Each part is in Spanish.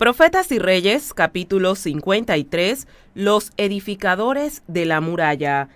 Profetas y Reyes, capítulo 53, los edificadores de la muralla.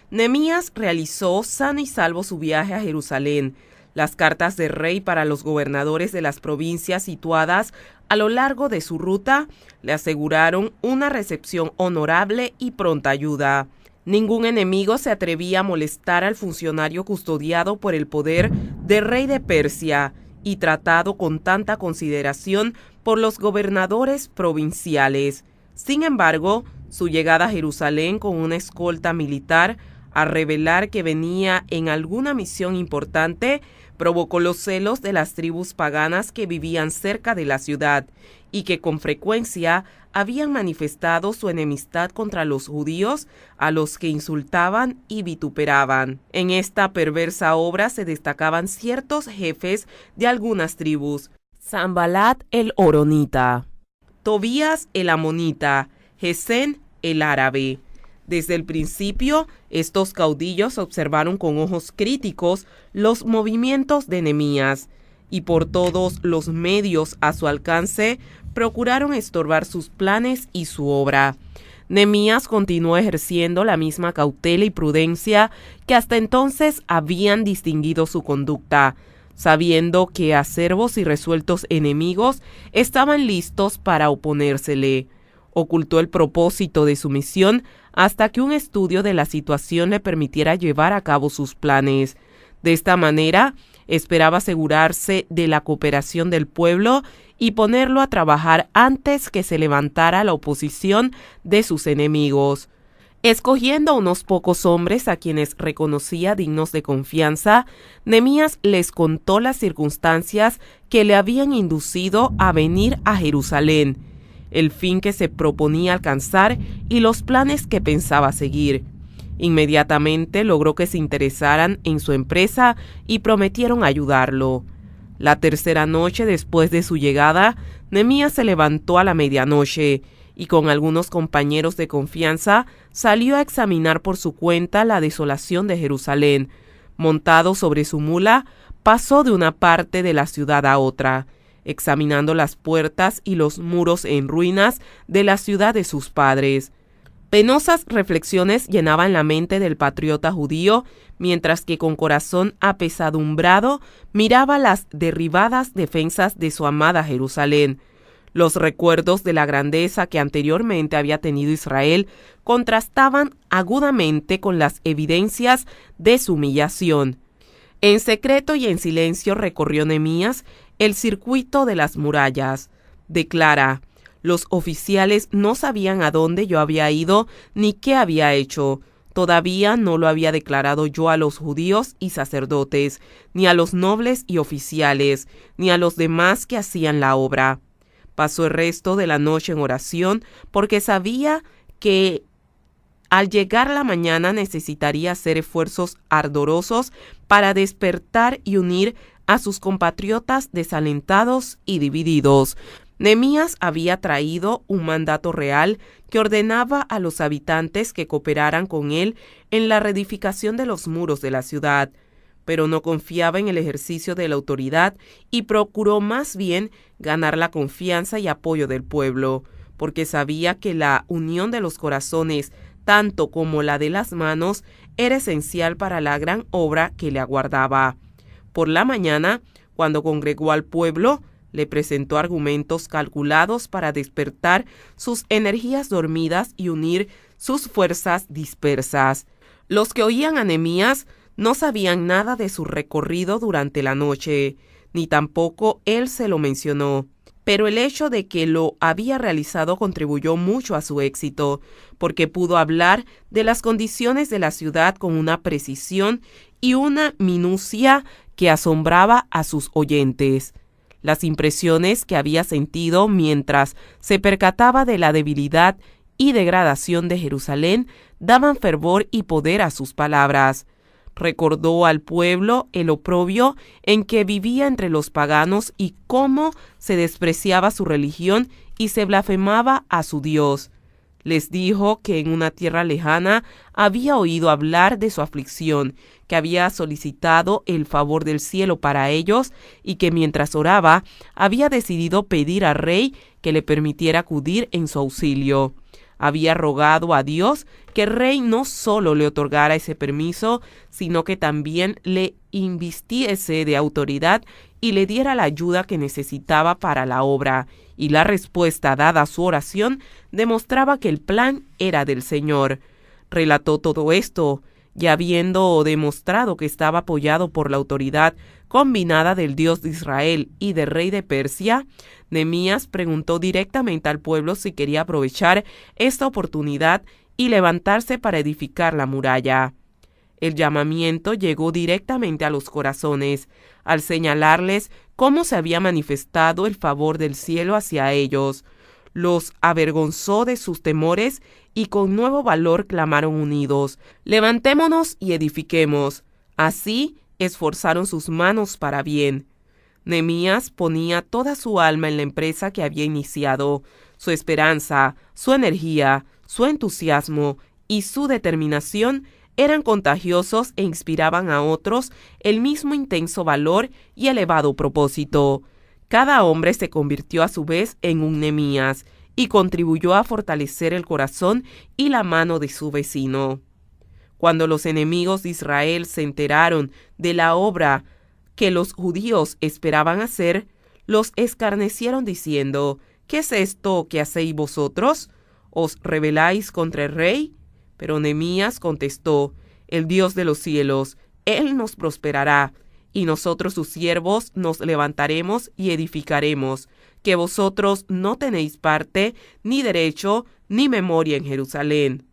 Nehemías realizó sano y salvo su viaje a Jerusalén. Las cartas del rey para los gobernadores de las provincias situadas a lo largo de su ruta le aseguraron una recepción honorable y pronta ayuda. Ningún enemigo se atrevía a molestar al funcionario custodiado por el poder del rey de Persia y tratado con tanta consideración por los gobernadores provinciales. Sin embargo, su llegada a Jerusalén con una escolta militar, a revelar que venía en alguna misión importante, provocó los celos de las tribus paganas que vivían cerca de la ciudad y que con frecuencia habían manifestado su enemistad contra los judíos, a los que insultaban y vituperaban. En esta perversa obra se destacaban ciertos jefes de algunas tribus: Sanbalat el Horonita, Tobías el Amonita, Gesén el Árabe. Desde el principio, estos caudillos observaron con ojos críticos los movimientos de Nehemías y por todos los medios a su alcance procuraron estorbar sus planes y su obra. Nehemías continuó ejerciendo la misma cautela y prudencia que hasta entonces habían distinguido su conducta, sabiendo que acervos y resueltos enemigos estaban listos para oponérsele. Ocultó el propósito de su misión hasta que un estudio de la situación le permitiera llevar a cabo sus planes. De esta manera, esperaba asegurarse de la cooperación del pueblo y ponerlo a trabajar antes que se levantara la oposición de sus enemigos. Escogiendo a unos pocos hombres a quienes reconocía dignos de confianza, Nehemías les contó las circunstancias que le habían inducido a venir a Jerusalén, el fin que se proponía alcanzar y los planes que pensaba seguir. Inmediatamente logró que se interesaran en su empresa y prometieron ayudarlo. La tercera noche después de su llegada, Nehemías se levantó a la medianoche y con algunos compañeros de confianza salió a examinar por su cuenta la desolación de Jerusalén. Montado sobre su mula, pasó de una parte de la ciudad a otra, examinando las puertas y los muros en ruinas de la ciudad de sus padres. Penosas reflexiones llenaban la mente del patriota judío, mientras que con corazón apesadumbrado miraba las derribadas defensas de su amada Jerusalén. Los recuerdos de la grandeza que anteriormente había tenido Israel contrastaban agudamente con las evidencias de su humillación. En secreto y en silencio recorrió Nehemías el circuito de las murallas. Declara: los oficiales no sabían a dónde yo había ido ni qué había hecho. Todavía no lo había declarado yo a los judíos y sacerdotes, ni a los nobles y oficiales, ni a los demás que hacían la obra. Pasó el resto de la noche en oración, porque sabía que al llegar la mañana necesitaría hacer esfuerzos ardorosos para despertar y unir a sus compatriotas desalentados y divididos. Nehemías había traído un mandato real que ordenaba a los habitantes que cooperaran con él en la reedificación de los muros de la ciudad, pero no confiaba en el ejercicio de la autoridad y procuró más bien ganar la confianza y apoyo del pueblo, porque sabía que la unión de los corazones, tanto como la de las manos, era esencial para la gran obra que le aguardaba. Por la mañana, cuando congregó al pueblo, le presentó argumentos calculados para despertar sus energías dormidas y unir sus fuerzas dispersas. Los que oían a Nehemías no sabían nada de su recorrido durante la noche, ni tampoco él se lo mencionó. Pero el hecho de que lo había realizado contribuyó mucho a su éxito, porque pudo hablar de las condiciones de la ciudad con una precisión y una minucia que asombraba a sus oyentes. Las impresiones que había sentido mientras se percataba de la debilidad y degradación de Jerusalén daban fervor y poder a sus palabras. Recordó al pueblo el oprobio en que vivía entre los paganos y cómo se despreciaba su religión y se blasfemaba a su Dios. Les dijo que en una tierra lejana había oído hablar de su aflicción, que había solicitado el favor del cielo para ellos y que mientras oraba había decidido pedir al rey que le permitiera acudir en su auxilio. Había rogado a Dios que el rey no solo le otorgara ese permiso, sino que también le invistiese de autoridad y le diera la ayuda que necesitaba para la obra. Y la respuesta dada a su oración demostraba que el plan era del Señor. Relató todo esto, y habiendo demostrado que estaba apoyado por la autoridad combinada del Dios de Israel y del rey de Persia, Nehemías preguntó directamente al pueblo si quería aprovechar esta oportunidad y levantarse para edificar la muralla. El llamamiento llegó directamente a los corazones, al señalarles cómo se había manifestado el favor del cielo hacia ellos. Los avergonzó de sus temores y con nuevo valor clamaron unidos: «Levantémonos y edifiquemos». Así esforzaron sus manos para bien. Nehemías ponía toda su alma en la empresa que había iniciado. Su esperanza, su energía, su entusiasmo y su determinación eran contagiosos e inspiraban a otros el mismo intenso valor y elevado propósito. Cada hombre se convirtió a su vez en un Nehemías y contribuyó a fortalecer el corazón y la mano de su vecino. Cuando los enemigos de Israel se enteraron de la obra que los judíos esperaban hacer, los escarnecieron diciendo: «¿Qué es esto que hacéis vosotros? ¿Os rebeláis contra el rey?». Pero Nehemías contestó: «El Dios de los cielos, Él nos prosperará, y nosotros sus siervos nos levantaremos y edificaremos, que vosotros no tenéis parte, ni derecho, ni memoria en Jerusalén».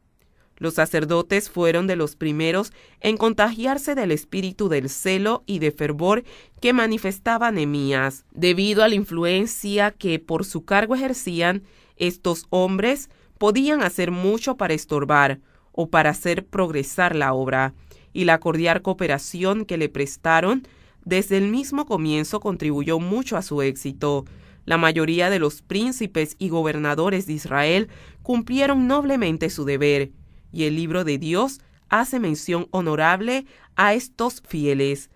Los sacerdotes fueron de los primeros en contagiarse del espíritu del celo y de fervor que manifestaba Nehemías. Debido a la influencia que por su cargo ejercían, estos hombres podían hacer mucho para estorbar o para hacer progresar la obra, y la cordial cooperación que le prestaron desde el mismo comienzo contribuyó mucho a su éxito. La mayoría de los príncipes y gobernadores de Israel cumplieron noblemente su deber, y el libro de Dios hace mención honorable a estos fieles.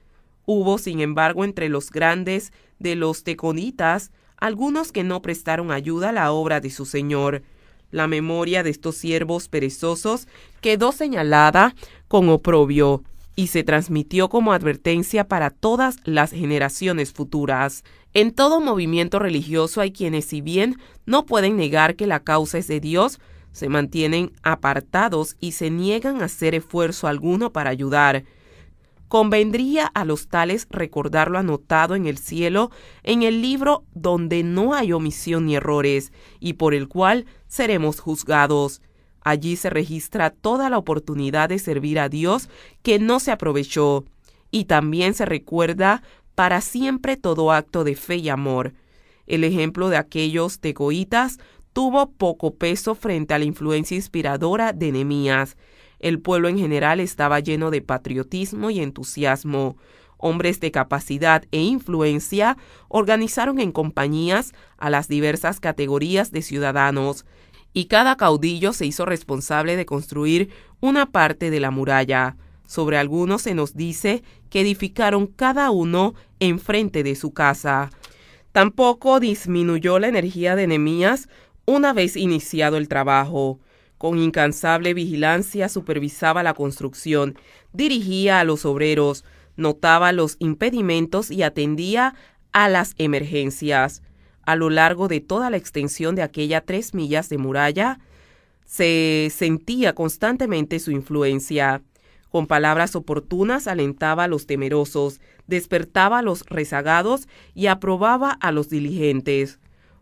Hubo, sin embargo, entre los grandes de los teconitas algunos que no prestaron ayuda a la obra de su Señor. La memoria de estos siervos perezosos quedó señalada con oprobio y se transmitió como advertencia para todas las generaciones futuras. En todo movimiento religioso hay quienes, si bien no pueden negar que la causa es de Dios, se mantienen apartados y se niegan a hacer esfuerzo alguno para ayudar. Convendría a los tales recordar lo anotado en el cielo, en el libro donde no hay omisión ni errores, y por el cual seremos juzgados. Allí se registra toda la oportunidad de servir a Dios que no se aprovechó, y también se recuerda para siempre todo acto de fe y amor. El ejemplo de aquellos tecoitas tuvo poco peso frente a la influencia inspiradora de Nehemías. El pueblo en general estaba lleno de patriotismo y entusiasmo. Hombres de capacidad e influencia organizaron en compañías a las diversas categorías de ciudadanos, y cada caudillo se hizo responsable de construir una parte de la muralla. Sobre algunos se nos dice que edificaron cada uno enfrente de su casa. Tampoco disminuyó la energía de Nehemías una vez iniciado el trabajo. Con incansable vigilancia supervisaba la construcción, dirigía a los obreros, notaba los impedimentos y atendía a las emergencias. A lo largo de toda la extensión de aquella 3 millas de muralla, se sentía constantemente su influencia. Con palabras oportunas alentaba a los temerosos, despertaba a los rezagados y aprobaba a los diligentes.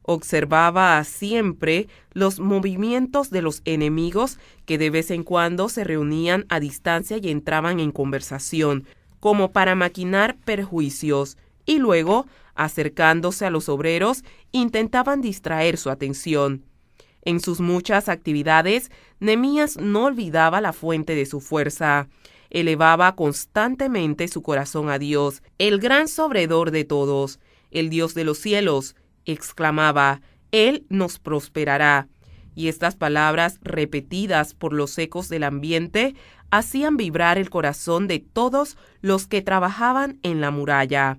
Observaba siempre los movimientos de los enemigos que de vez en cuando se reunían a distancia y entraban en conversación, como para maquinar perjuicios, y luego, acercándose a los obreros, intentaban distraer su atención. En sus muchas actividades, Nehemías no olvidaba la fuente de su fuerza. Elevaba constantemente su corazón a Dios, el gran sobredor de todos, el Dios de los cielos. Exclamaba: «Él nos prosperará». y estas palabras, repetidas por los ecos del ambiente, hacían vibrar el corazón de todos los que trabajaban en la muralla.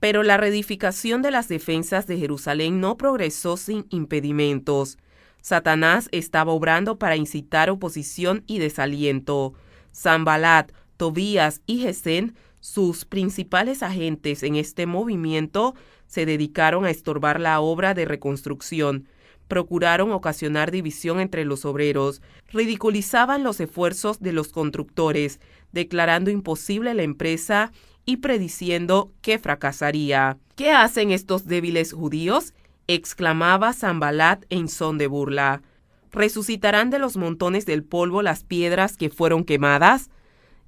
Pero la reedificación de las defensas de Jerusalén no progresó sin impedimentos. Satanás estaba obrando para incitar oposición y desaliento. Sanbalat, Tobías y Gesén, sus principales agentes en este movimiento, se dedicaron a estorbar la obra de reconstrucción. Procuraron ocasionar división entre los obreros, ridiculizaban los esfuerzos de los constructores, declarando imposible la empresa y prediciendo que fracasaría. ¿Qué hacen estos débiles judíos?, exclamaba Sanbalat en son de burla. ¿Resucitarán de los montones del polvo las piedras que fueron quemadas?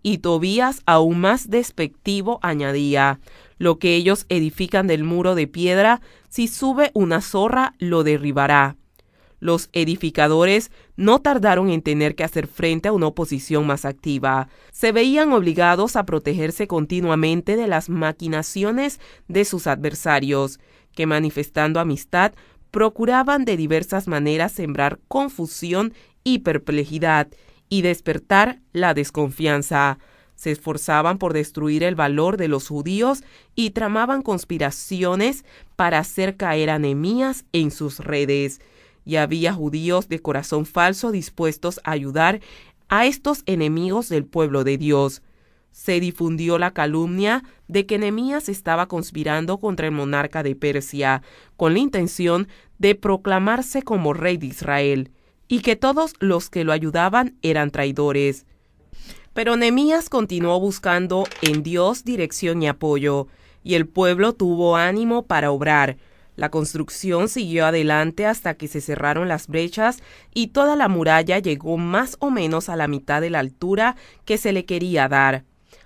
Y Tobías, aún más despectivo, añadía: lo que ellos edifican del muro de piedra, si sube una zorra, lo derribará. Los edificadores no tardaron en tener que hacer frente a una oposición más activa. Se veían obligados a protegerse continuamente de las maquinaciones de sus adversarios, que, manifestando amistad, procuraban de diversas maneras sembrar confusión y perplejidad y despertar la desconfianza. Se esforzaban por destruir el valor de los judíos y tramaban conspiraciones para hacer caer a Nehemías en sus redes. Y había judíos de corazón falso dispuestos a ayudar a estos enemigos del pueblo de Dios. Se difundió la calumnia de que Nehemías estaba conspirando contra el monarca de Persia, con la intención de proclamarse como rey de Israel, y que todos los que lo ayudaban eran traidores. Pero Nehemías continuó buscando en Dios dirección y apoyo, y el pueblo tuvo ánimo para obrar. La construcción siguió adelante hasta que se cerraron las brechas y toda la muralla llegó más o menos a la mitad de la altura que se le quería dar.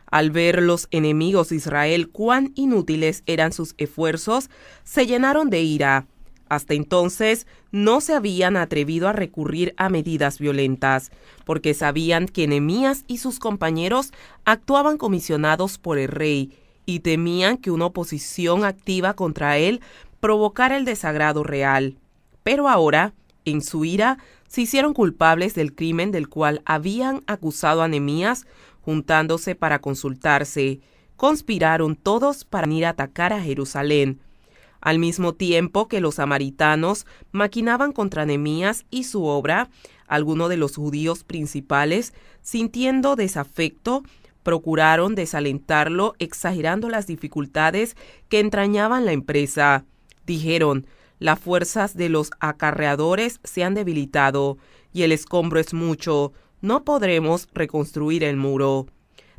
Al ver los enemigos de Israel cuán inútiles eran sus esfuerzos, se llenaron de ira. Hasta entonces no se habían atrevido a recurrir a medidas violentas, porque sabían que Nehemías y sus compañeros actuaban comisionados por el rey y temían que una oposición activa contra él provocara el desagrado real. Pero ahora, en su ira, se hicieron culpables del crimen del cual habían acusado a Nehemías, juntándose para consultarse. Conspiraron todos para ir a atacar a Jerusalén. Al mismo tiempo que los samaritanos maquinaban contra Nehemías y su obra, algunos de los judíos principales, sintiendo desafecto, procuraron desalentarlo, exagerando las dificultades que entrañaban la empresa. Dijeron: las fuerzas de los acarreadores se han debilitado y el escombro es mucho, no podremos reconstruir el muro.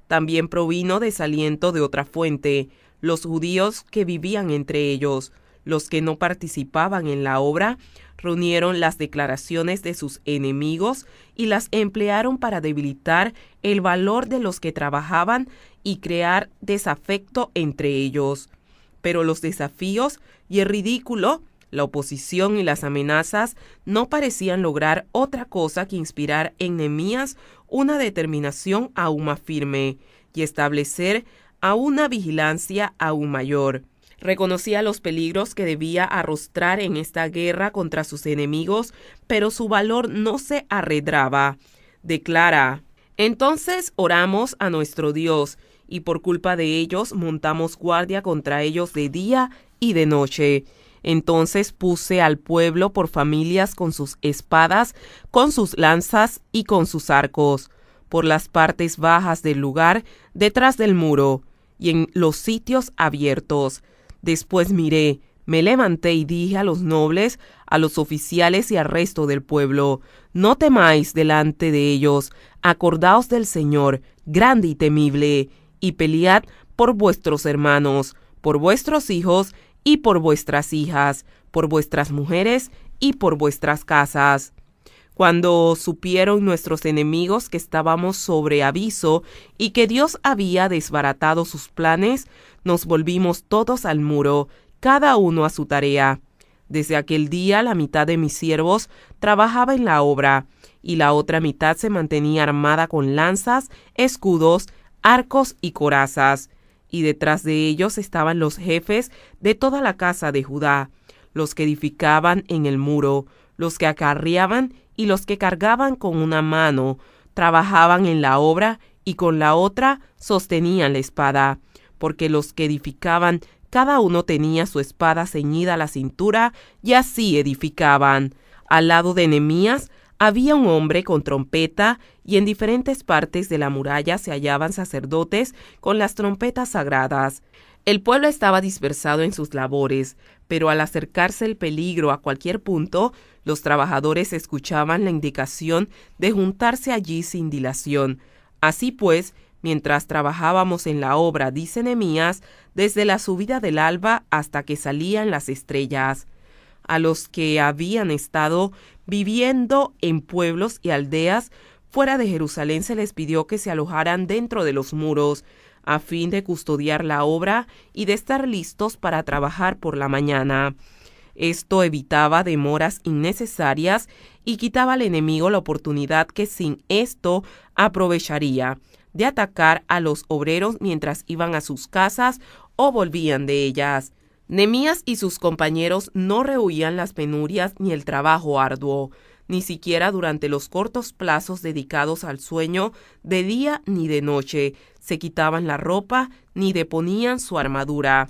También provino desaliento de otra fuente: los judíos que vivían entre ellos. Los que no participaban en la obra reunieron las declaraciones de sus enemigos y las emplearon para debilitar el valor de los que trabajaban y crear desafecto entre ellos. Pero los desafíos y el ridículo, la oposición y las amenazas no parecían lograr otra cosa que inspirar en Nehemías una determinación aún más firme y establecer a una vigilancia aún mayor. Reconocía los peligros que debía arrostrar en esta guerra contra sus enemigos, pero su valor no se arredraba. Declara: entonces oramos a nuestro Dios, y por culpa de ellos montamos guardia contra ellos de día y de noche. Entonces puse al pueblo por familias con sus espadas, con sus lanzas y con sus arcos, por las partes bajas del lugar, detrás del muro, y en los sitios abiertos. Después miré, me levanté y dije a los nobles, a los oficiales y al resto del pueblo: no temáis delante de ellos, acordaos del Señor, grande y temible, y pelead por vuestros hermanos, por vuestros hijos y por vuestras hijas, por vuestras mujeres y por vuestras casas. Cuando supieron nuestros enemigos que estábamos sobre aviso y que Dios había desbaratado sus planes, nos volvimos todos al muro, cada uno a su tarea. Desde aquel día la mitad de mis siervos trabajaba en la obra, y la otra mitad se mantenía armada con lanzas, escudos, arcos y corazas. Y detrás de ellos estaban los jefes de toda la casa de Judá, los que edificaban en el muro, los que acarreaban y los que cargaban con una mano, trabajaban en la obra y con la otra sostenían la espada, porque los que edificaban, cada uno tenía su espada ceñida a la cintura, y así edificaban. Al lado de Nehemías había un hombre con trompeta, y en diferentes partes de la muralla se hallaban sacerdotes con las trompetas sagradas. El pueblo estaba dispersado en sus labores, pero al acercarse el peligro a cualquier punto, los trabajadores escuchaban la indicación de juntarse allí sin dilación. Así pues, mientras trabajábamos en la obra, dice Nehemías, desde la subida del alba hasta que salían las estrellas. A los que habían estado viviendo en pueblos y aldeas fuera de Jerusalén se les pidió que se alojaran dentro de los muros, a fin de custodiar la obra y de estar listos para trabajar por la mañana. Esto evitaba demoras innecesarias y quitaba al enemigo la oportunidad que sin esto aprovecharía de atacar a los obreros mientras iban a sus casas o volvían de ellas. Nehemías y sus compañeros no rehuían las penurias ni el trabajo arduo, ni siquiera durante los cortos plazos dedicados al sueño de día ni de noche, se quitaban la ropa ni deponían su armadura.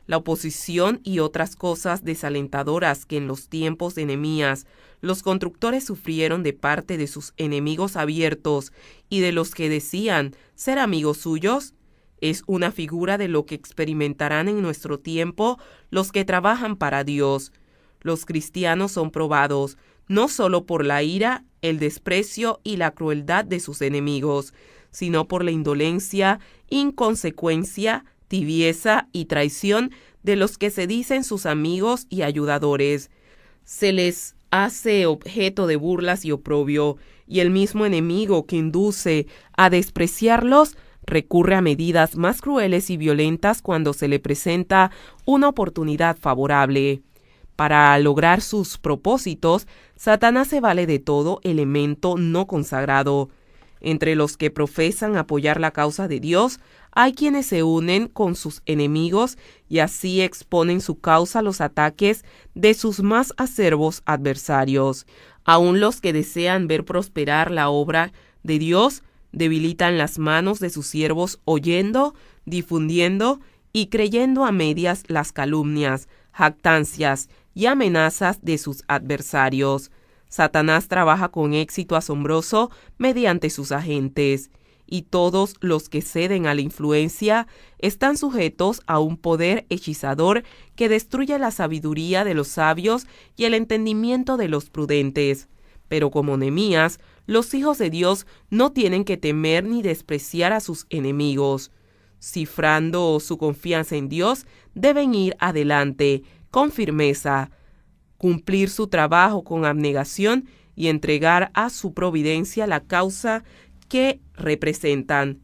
La oposición y otras cosas desalentadoras que en los tiempos de Nehemías los constructores sufrieron de parte de sus enemigos abiertos y de los que decían ser amigos suyos, es una figura de lo que experimentarán en nuestro tiempo los que trabajan para Dios. Los cristianos son probados no solo por la ira, el desprecio y la crueldad de sus enemigos, sino por la indolencia, inconsecuencia, tibieza y traición de los que se dicen sus amigos y ayudadores. Se les hace objeto de burlas y oprobio, y el mismo enemigo que induce a despreciarlos recurre a medidas más crueles y violentas cuando se le presenta una oportunidad favorable. Para lograr sus propósitos, Satanás se vale de todo elemento no consagrado. Entre los que profesan apoyar la causa de Dios, hay quienes se unen con sus enemigos y así exponen su causa a los ataques de sus más acerbos adversarios. Aún los que desean ver prosperar la obra de Dios debilitan las manos de sus siervos oyendo, difundiendo y creyendo a medias las calumnias, jactancias y amenazas de sus adversarios. Satanás trabaja con éxito asombroso mediante sus agentes, y todos los que ceden a la influencia están sujetos a un poder hechizador que destruye la sabiduría de los sabios y el entendimiento de los prudentes. Pero como Nehemías, los hijos de Dios no tienen que temer ni despreciar a sus enemigos. Cifrando su confianza en Dios, deben ir adelante con firmeza, cumplir su trabajo con abnegación y entregar a su providencia la causa que representan.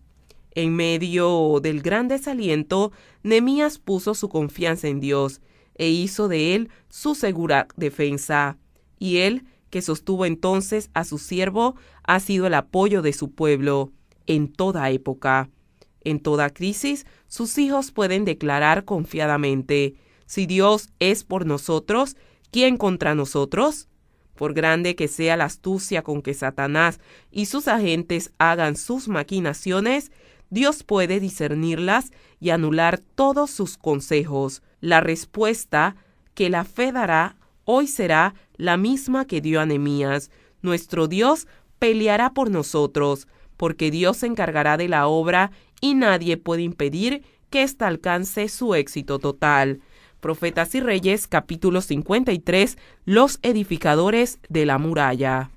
En medio del gran desaliento, Nehemías puso su confianza en Dios e hizo de él su segura defensa. Y él, que sostuvo entonces a su siervo, ha sido el apoyo de su pueblo en toda época. En toda crisis, sus hijos pueden declarar confiadamente: si Dios es por nosotros, ¿quién contra nosotros? Por grande que sea la astucia con que Satanás y sus agentes hagan sus maquinaciones, Dios puede discernirlas y anular todos sus consejos. La respuesta que la fe dará hoy será la misma que dio a Nehemías: nuestro Dios peleará por nosotros, porque Dios se encargará de la obra y nadie puede impedir que ésta alcance su éxito total. Profetas y Reyes, capítulo 53, los edificadores de la muralla.